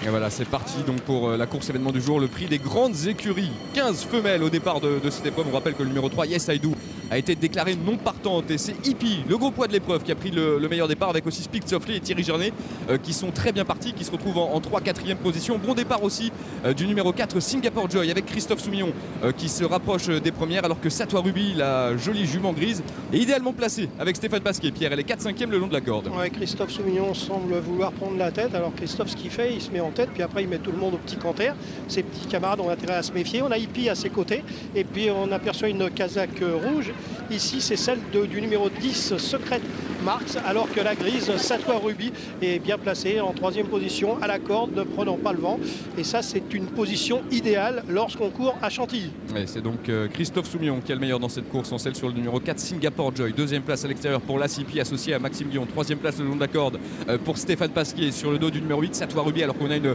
Et voilà, c'est parti donc pour la course événement du jour, le prix des grandes écuries. 15 femelles au départ de cette épreuve. On rappelle que le numéro 3, Yes I Do, a été déclarée non partante. Et c'est Hippie, le gros poids de l'épreuve, qui a pris le meilleur départ, avec aussi Speak Softly et Thierry Journet qui sont très bien partis, qui se retrouvent en 3-4e position. Bon départ aussi du numéro 4, Singapore Joy, avec Christophe Soumillon qui se rapproche des premières, alors que Satoa Ruby, la jolie jument grise, est idéalement placée avec Stéphane Pasquier. Pierre, elle est 4-5e le long de la corde. Ouais, Christophe Soumillon semble vouloir prendre la tête. Alors Christophe, ce qu'il fait, il se met en tête, puis après il met tout le monde au petit canter. Ses petits camarades ont intérêt à se méfier. On a Hippie à ses côtés, et puis on aperçoit une casaque rouge. Ici, c'est celle du numéro 10, Secret Marx, alors que la grise, Satoa Ruby, est bien placée en 3e position à la corde, ne prenant pas le vent. Et ça, c'est une position idéale lorsqu'on court à Chantilly. Et c'est donc Christophe Soumillon qui est le meilleur dans cette course, en selle sur le numéro 4, Singapore Joy. 2e place à l'extérieur pour l'ACP, associé à Maxime Guillon. 3e place le long de la corde pour Stéphane Pasquier. Sur le dos du numéro 8, Satoa Ruby, alors qu'on a une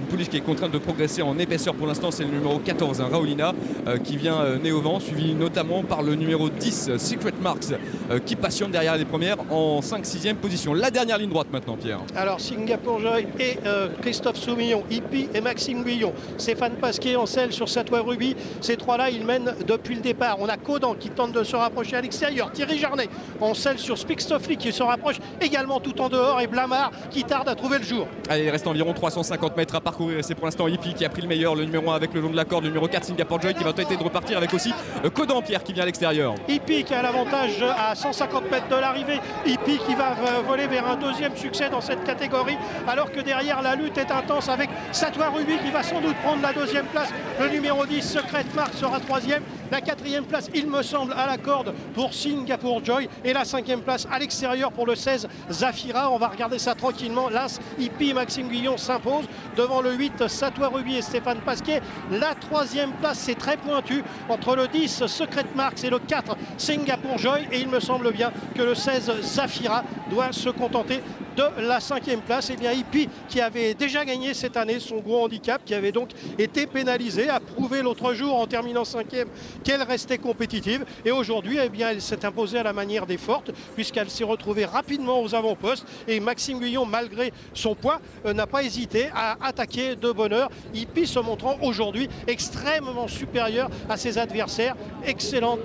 pouliche qui est contrainte de progresser en épaisseur pour l'instant. C'est le numéro 14, Raoulina, qui vient né au vent, suivi notamment par le numéro 10, Secret Marks, qui passionne derrière les premières en 5-6e position. La dernière ligne droite maintenant, Pierre. Alors Singapore Joy et Christophe Soumillon, Hippie et Maxime Guillon. Stéphane Pasquier en selle sur Satoa Ruby. Ces trois-là, ils mènent depuis le départ. On a Codan qui tente de se rapprocher à l'extérieur. Thierry Jarnet en selle sur Speak Softly qui se rapproche également tout en dehors. Et Blamard qui tarde à trouver le jour. Allez, il reste environ 350 mètres à parcourir. Et c'est pour l'instant Hippie qui a pris le meilleur. Le numéro 1 avec le long de la corde. Le numéro 4, Singapore Joy, qui va tenter de repartir avec aussi Codan, Pierre, qui vient à l'extérieur. Hippie qui a l'avantage à 150 mètres de l'arrivée. Hippie qui va voler vers un 2e succès dans cette catégorie, alors que derrière la lutte est intense avec Satoa Ruby qui va sans doute prendre la 2e place. Le numéro 10, Secret Mark, sera 3e. La 4e place, il me semble, à la corde pour Singapore Joy, et la 5e place à l'extérieur pour le 16, Zafira. On va regarder ça tranquillement. L'As, Hippie, Maxime Guillon s'impose devant le 8, Satoa Ruby et Stéphane Pasquier. La 3e place, c'est très pointu entre le 10, Secret Marks, et le 4, Singapore Joy, et il me semble bien que le 16, Zafira, doit se contenter de la 5e place. Et bien Hippie, qui avait déjà gagné cette année son gros handicap, qui avait donc été pénalisé, a prouvé l'autre jour en terminant 5e qu'elle restait compétitive, et aujourd'hui eh bien elle s'est imposée à la manière des fortes, puisqu'elle s'est retrouvée rapidement aux avant-postes, et Maxime Guillon, malgré son poids, n'a pas hésité à attaquer de bonne heure. Hippie se montrant aujourd'hui extrêmement supérieur à ses adversaires. Excellent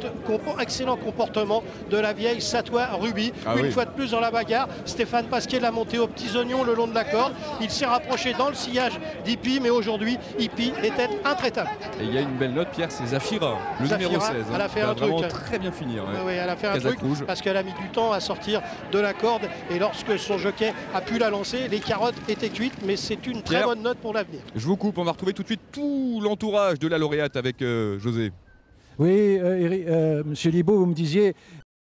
comportement de la vieille Satoa Ruby. Une fois de plus dans la bagarre, Stéphane Pasquier l'a monté aux petits oignons le long de la corde. Il s'est rapproché dans le sillage d'Hippie, mais aujourd'hui Hippie était intraitable. Et il y a une belle note, Pierre, c'est Zafira, le numéro 16. Elle a fait un truc. Très bien finir. Oui, elle a fait un truc rouge, parce qu'elle a mis du temps à sortir de la corde, et lorsque son jockey a pu la lancer, les carottes étaient cuites, mais c'est une très bonne note pour l'avenir. Je vous coupe, on va retrouver tout de suite tout l'entourage de la lauréate avec José. Oui, Monsieur Libaud, vous me disiez